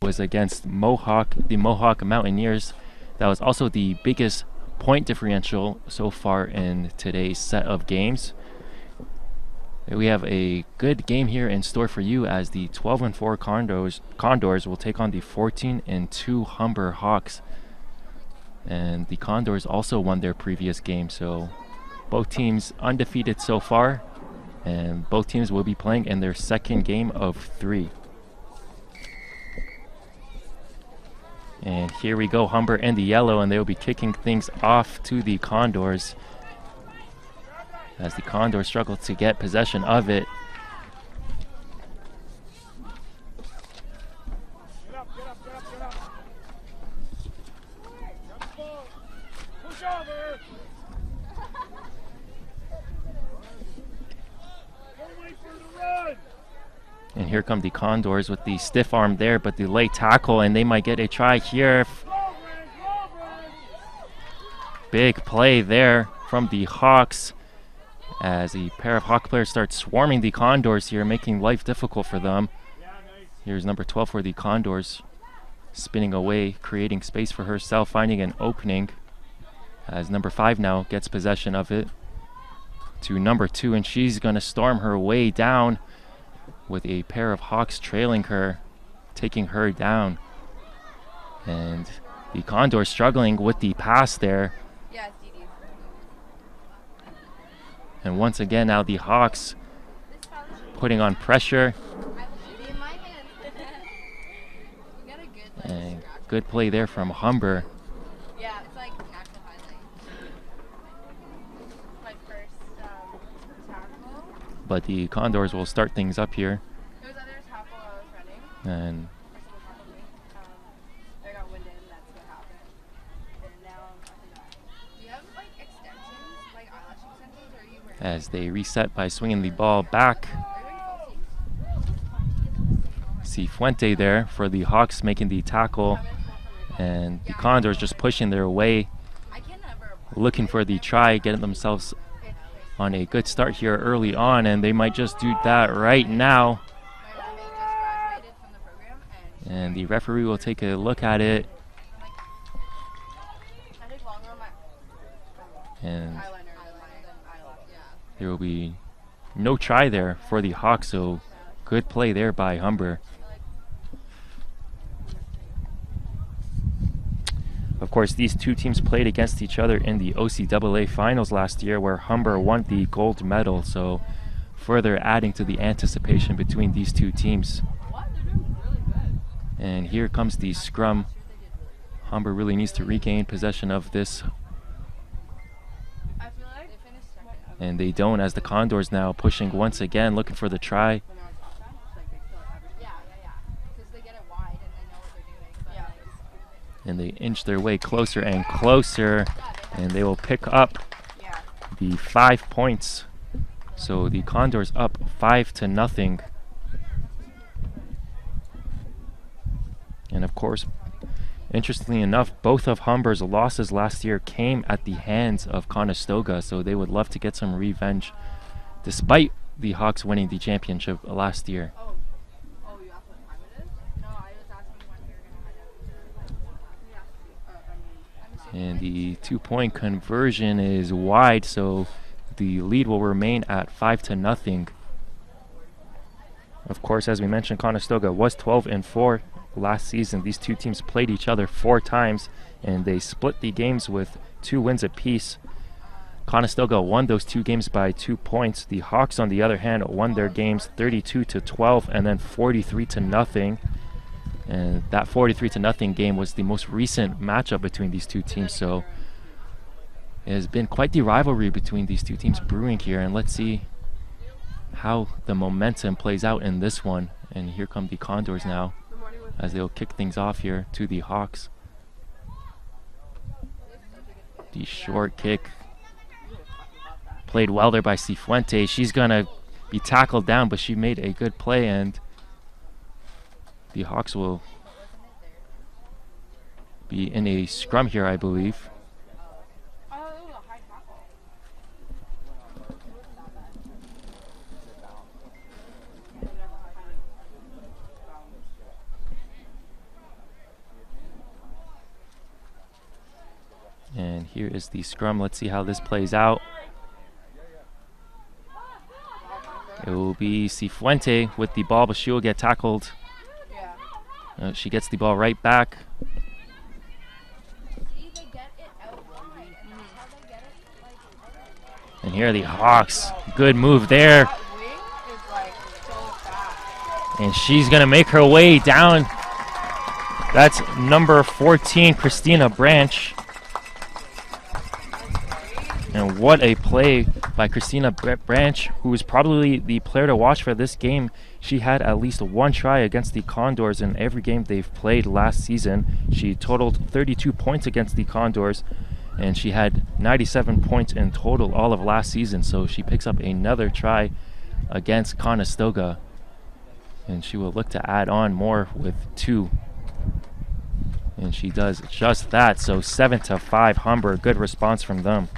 was against the Mohawk Mountaineers. That was also the biggest point differential so far in today's set of games. We have a good game here in store for you as the 12-4 Condors will take on the 14-2 Humber Hawks. And the Condors also won their previous game, so both teams undefeated so far, and both teams will be playing in their second game of 3. And here we go, Humber in the yellow, and they will be kicking things off to the Condors as the Condors struggle to get possession of it. And here come the Condors with the stiff arm there, but the late tackle, and they might get a try here. Big play there from the Hawks as a pair of Hawk players start swarming the Condors here, making life difficult for them. Here's number 12 for the Condors, spinning away, creating space for herself, finding an opening as number 5 now gets possession of it to number 2, and she's going to storm her way down with a pair of Hawks trailing her, taking her down. And the Condors struggling with the pass there. Yeah, it's DD. And once again now the Hawks putting on pressure. And good play there from Humber. Yeah, it's like national highlight. My first tackle. But the Condors will start things up here. It was either tackle or I was running. And I got winded and that's what happened. And now I'm up and down. Do you have like extensions, like eyelash extensions, or are you wearing? as they reset by swinging the ball back. Cifuente there for the Hawks making the tackle, and the Condors just pushing their way, looking for the try, getting themselves on a good start here early on, and they might just do that right now. And the referee will take a look at it. And there will be no try there for the Hawks, so good play there by Humber. Of course, these two teams played against each other in the OCAA finals last year, where Humber won the gold medal, so further adding to the anticipation between these two teams. And here comes the scrum. Humber really needs to regain possession of this, and they don't, as the Condors now pushing once again, looking for the try. And they inch their way closer and closer, and they will pick up the 5 points. So the Condors up 5-0. And of course, interestingly enough, both of Humber's losses last year came at the hands of Conestoga, so they would love to get some revenge, despite the Hawks winning the championship last year. And the 2-point conversion is wide, so the lead will remain at 5-0. Of course, as we mentioned, Conestoga was 12-4 last season. These two teams played each other 4 times, and they split the games with 2 wins apiece. Conestoga won those 2 games by 2 points. The Hawks, on the other hand, won their games 32-12 and then 43-0. And that 43-0 game was the most recent matchup between these two teams, so it has been quite the rivalry between these two teams brewing here, and let's see how the momentum plays out in this one. And here come the Condors now, as they'll kick things off here to the Hawks. The short kick played well there by Cifuente. She's gonna be tackled down, but she made a good play, and the Hawks will be in a scrum here, I believe. is the scrum. Let's see how this plays out. It will be Cifuente with the ball, but she will get tackled. She gets the ball right back. And here are the Hawks. Good move there. And she's going to make her way down. That's number 14, Christina Branch. And what a play by Christina Branch, who is probably the player to watch for this game. She had at least one try against the Condors in every game they've played last season. She totaled 32 points against the Condors, and she had 97 points in total all of last season. So she picks up another try against Conestoga, and she will look to add on more with 2. And she does just that. So 7-5 Humber. Good response from them.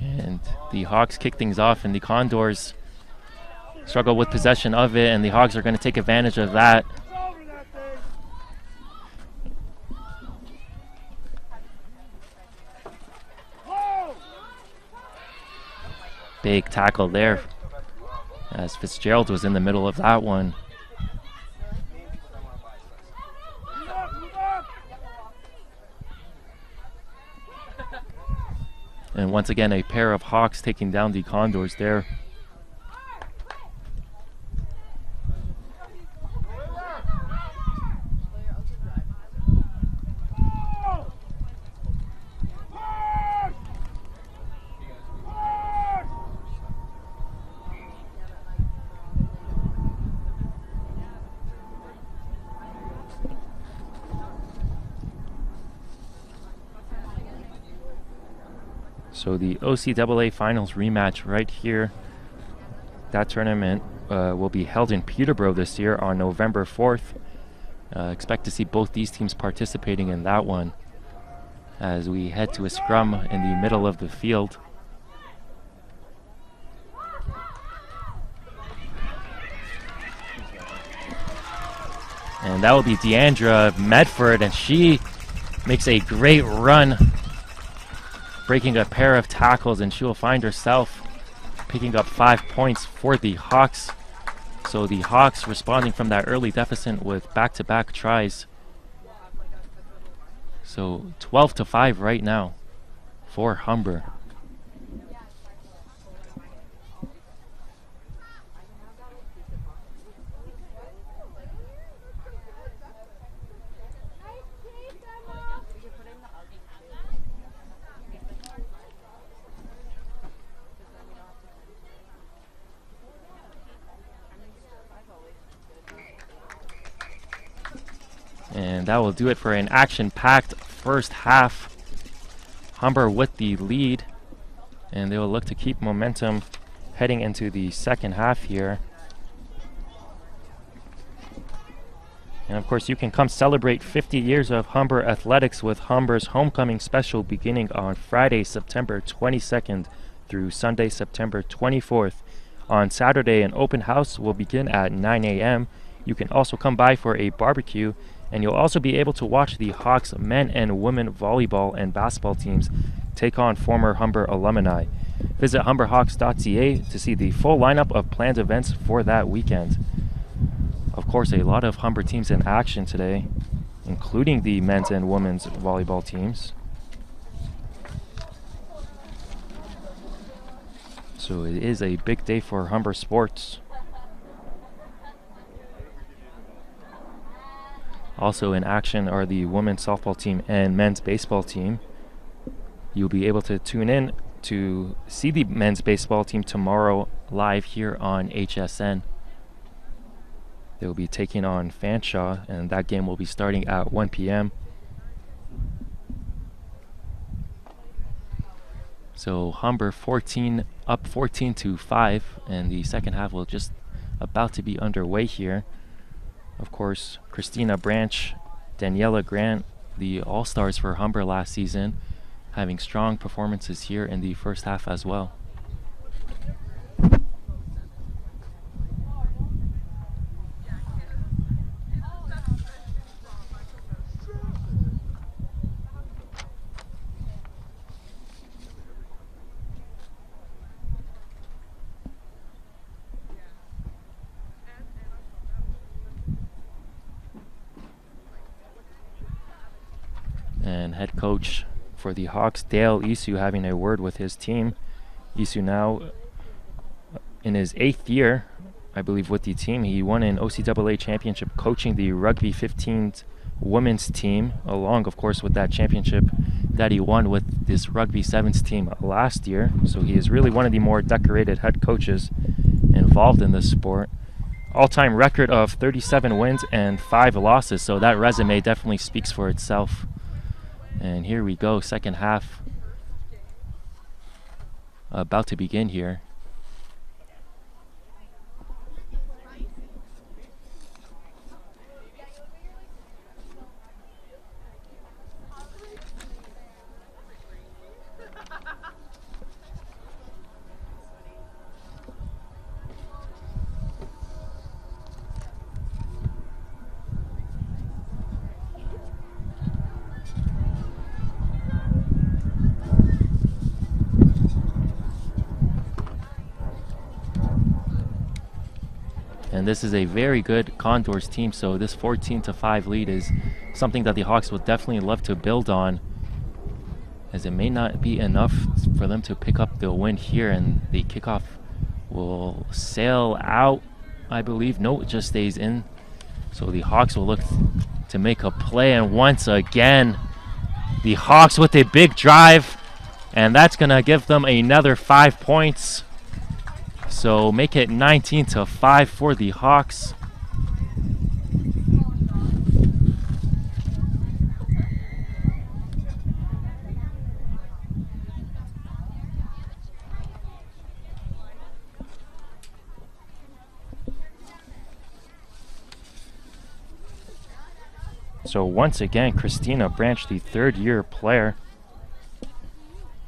And the Hawks kick things off, and the Condors struggle with possession of it, and the Hawks are going to take advantage of that. Big tackle there, as Fitzgerald was in the middle of that one. And once again, a pair of Hawks taking down the Condors there. So the OCAA Finals rematch right here. That tournament will be held in Peterborough this year on November 4th. Expect to see both these teams participating in that one as we head to a scrum in the middle of the field. And that will be Deandra Medford, and she makes a great run, breaking a pair of tackles, and she will find herself picking up 5 points for the Hawks. So the Hawks responding from that early deficit with back-to-back tries. So 12-5 right now for Humber. And that will do it for an action-packed first half. Humber with the lead, and they will look to keep momentum heading into the second half here. And of course, you can come celebrate 50 years of Humber athletics with Humber's homecoming special beginning on Friday, September 22nd through Sunday, September 24th. On Saturday, an open house will begin at 9 a.m. You can also come by for a barbecue, and you'll also be able to watch the Hawks men and women volleyball and basketball teams take on former Humber alumni. Visit humberhawks.ca to see the full lineup of planned events for that weekend. Of course, a lot of Humber teams in action today, including the men's and women's volleyball teams. So it is a big day for Humber sports. Also in action are the women's softball team and men's baseball team. You'll be able to tune in to see the men's baseball team tomorrow live here on HSN. They will be taking on Fanshawe, and that game will be starting at 1 p.m. So Humber 14 up 14-5, and the second half will just about to be underway here. Of course, Christina Branch, Daniela Grant, the all-stars for Humber last season, having strong performances here in the first half as well. And head coach for the Hawks, Dale Isu, having a word with his team. Isu now in his 8th year, I believe, with the team. He won an OCAA championship coaching the Rugby 15s women's team, along, of course, with that championship that he won with this Rugby 7's team last year. So he is really one of the more decorated head coaches involved in this sport. All-time record of 37 wins and 5 losses, so that resume definitely speaks for itself. And here we go, second half about to begin here. And this is a very good Condors team, so this 14-5 lead is something that the Hawks would definitely love to build on, as it may not be enough for them to pick up the win here, and the kickoff will sail out, I believe. No, it just stays in. So the Hawks will look to make a play, and once again, the Hawks with a big drive, and that's gonna give them another 5 points. So make it 19-5 for the Hawks. So once again, Christina Branch, the third-year player,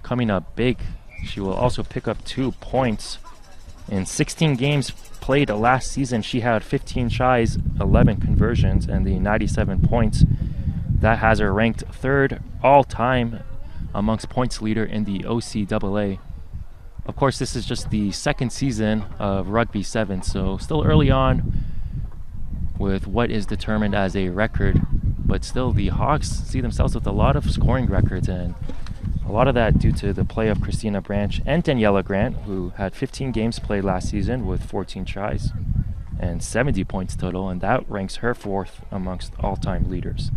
coming up big. She will also pick up 2 points. In 16 games played last season, she had 15 tries, 11 conversions, and the 97 points. That has her ranked 3rd all-time amongst points leader in the OCAA. Of course, this is just the 2nd season of Rugby 7, so still early on with what is determined as a record. But still, the Hawks see themselves with a lot of scoring records, and a lot of that due to the play of Christina Branch and Daniela Grant, who had 15 games played last season with 14 tries and 70 points total, and that ranks her 4th amongst all-time leaders.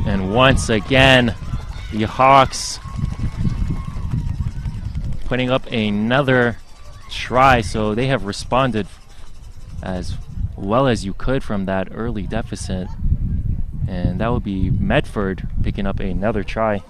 And once again, the Hawks putting up another try, so they have responded as well as you could from that early deficit. And that would be Medford picking up another try.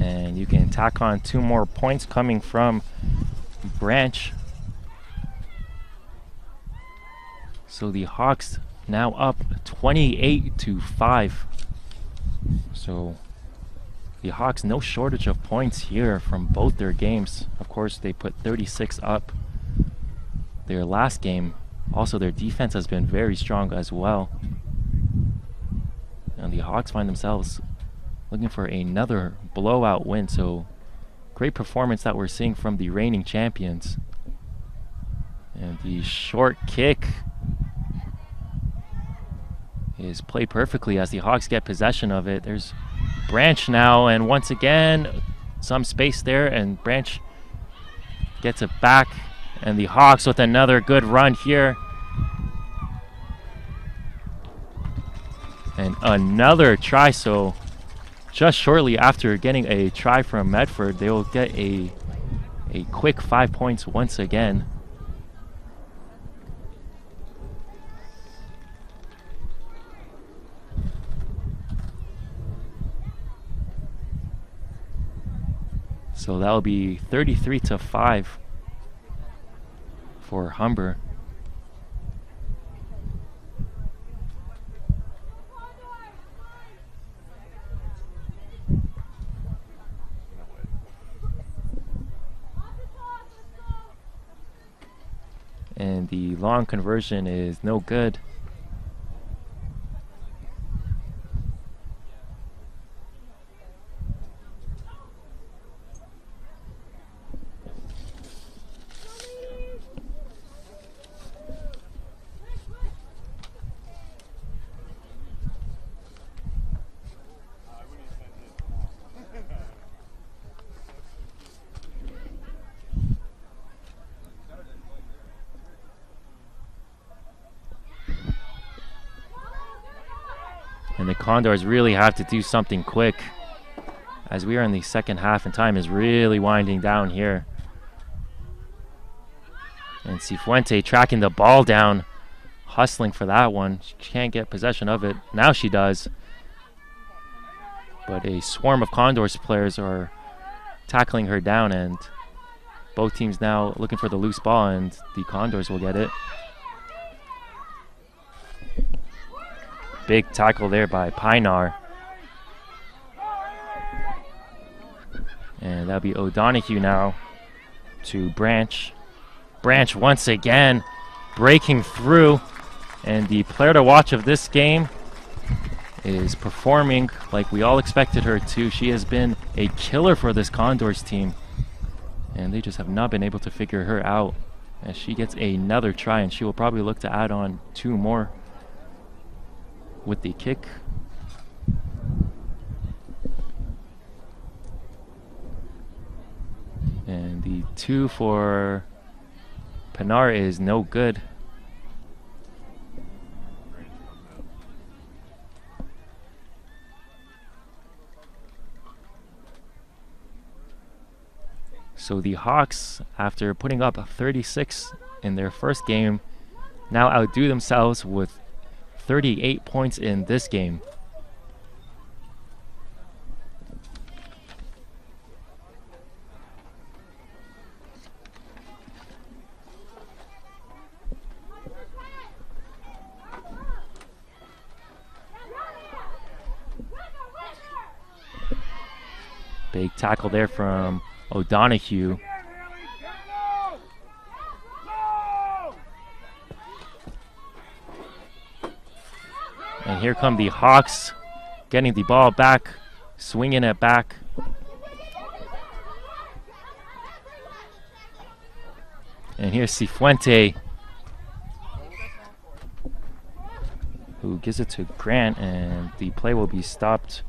And you can tack on 2 more points coming from Branch. So the Hawks now up 28-5. So the Hawks, no shortage of points here from both their games. Of course, they put 36 up their last game. Also, their defense has been very strong as well. And the Hawks find themselves looking for another blowout win. So great performance that we're seeing from the reigning champions. And the short kick is played perfectly as the Hawks get possession of it. There's Branch now, and once again some space there, and Branch gets it back, and the Hawks with another good run here. And another try, so just shortly after getting a try from Medford, they will get a quick 5 points once again. So that'll be 33-5 for Humber. And the long conversion is no good. And the Condors really have to do something quick, as we are in the second half and time is really winding down here. And Cifuente tracking the ball down, hustling for that one. She can't get possession of it. Now she does. But a swarm of Condors players are tackling her down, and both teams now looking for the loose ball, and the Condors will get it. Big tackle there by Pinar. And that'll be O'Donoghue now to Branch. Branch once again breaking through. And the player to watch of this game is performing like we all expected her to. She has been a killer for this Condors team, and they just have not been able to figure her out. As she gets another try, and she will probably look to add on 2 more with the kick. And the 2 for Pinar is no good. So the Hawks, after putting up 36 in their first game, now outdo themselves with 38 points in this game. Big tackle there from O'Donoghue. And here come the Hawks, getting the ball back, swinging it back. And here's Cifuente, who gives it to Grant, and the play will be stopped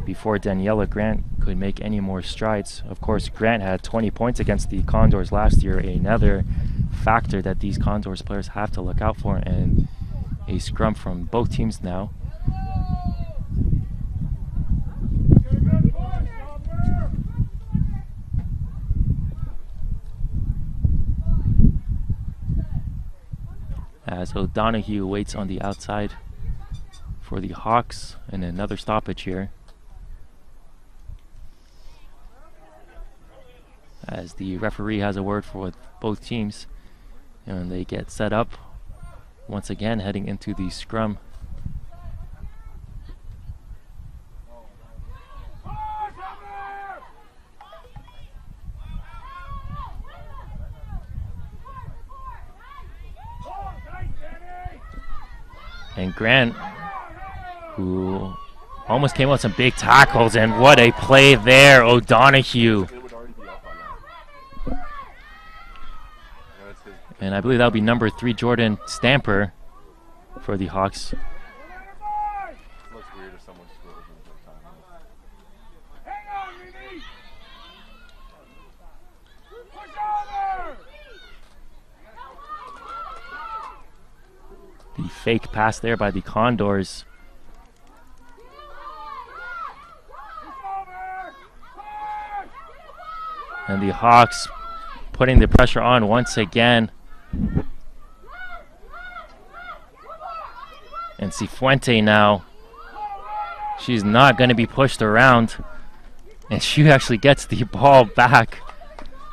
before Daniela Grant could make any more strides. Of course, Grant had 20 points against the Condors last year, another factor that these Condors players have to look out for, and a scrum from both teams now. As O'Donoghue waits on the outside for the Hawks, and another stoppage here. As the referee has a word for both teams, and they get set up once again heading into the scrum. And Grant, who Almost came out some big tackles, and what a play there, O'Donoghue. And I believe that would be number 3, Jordan Stamper, for the Hawks. The fake pass there by the Condors. And the Hawks putting the pressure on once again. And Cifuente now, she's not going to be pushed around. And she actually gets the ball back.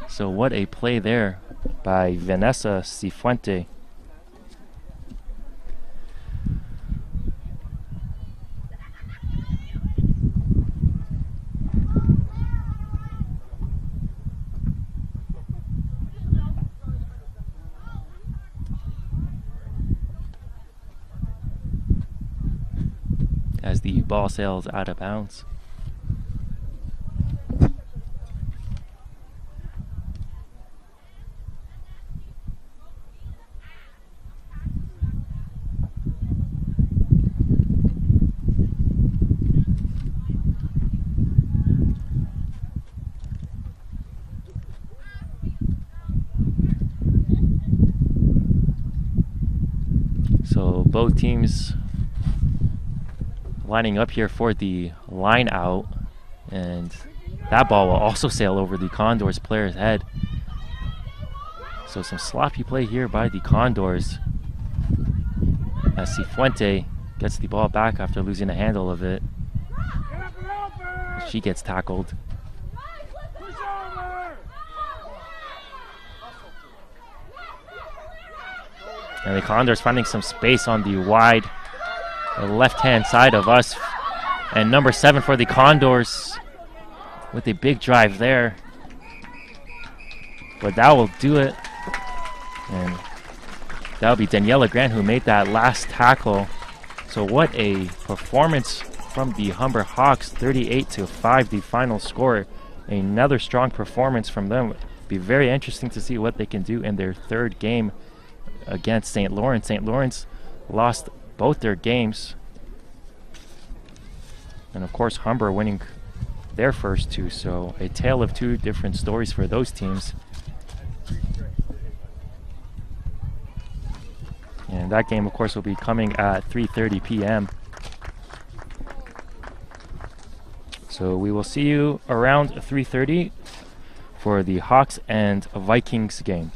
So what a play there by Vanessa Cifuente. As the ball sails out of bounds. So both teams lining up here for the line out, and that ball will also sail over the Condors player's head. So some sloppy play here by the Condors as Cifuente gets the ball back after losing the handle of it. She gets tackled. And the Condors finding some space on the wide left-hand side of us. And number 7 for the Condors with a big drive there. But that will do it. And that'll be Daniela Grant who made that last tackle. So what a performance from the Humber Hawks, 38-5 the final score. Another strong performance from them. Be very interesting to see what they can do in their third game against St. Lawrence. St. Lawrence lost both their games. And of course Humber winning their first 2. So a tale of 2 different stories for those teams. And that game of course will be coming at 3:30 p.m. So we will see you around 3:30 for the Hawks and Vikings game.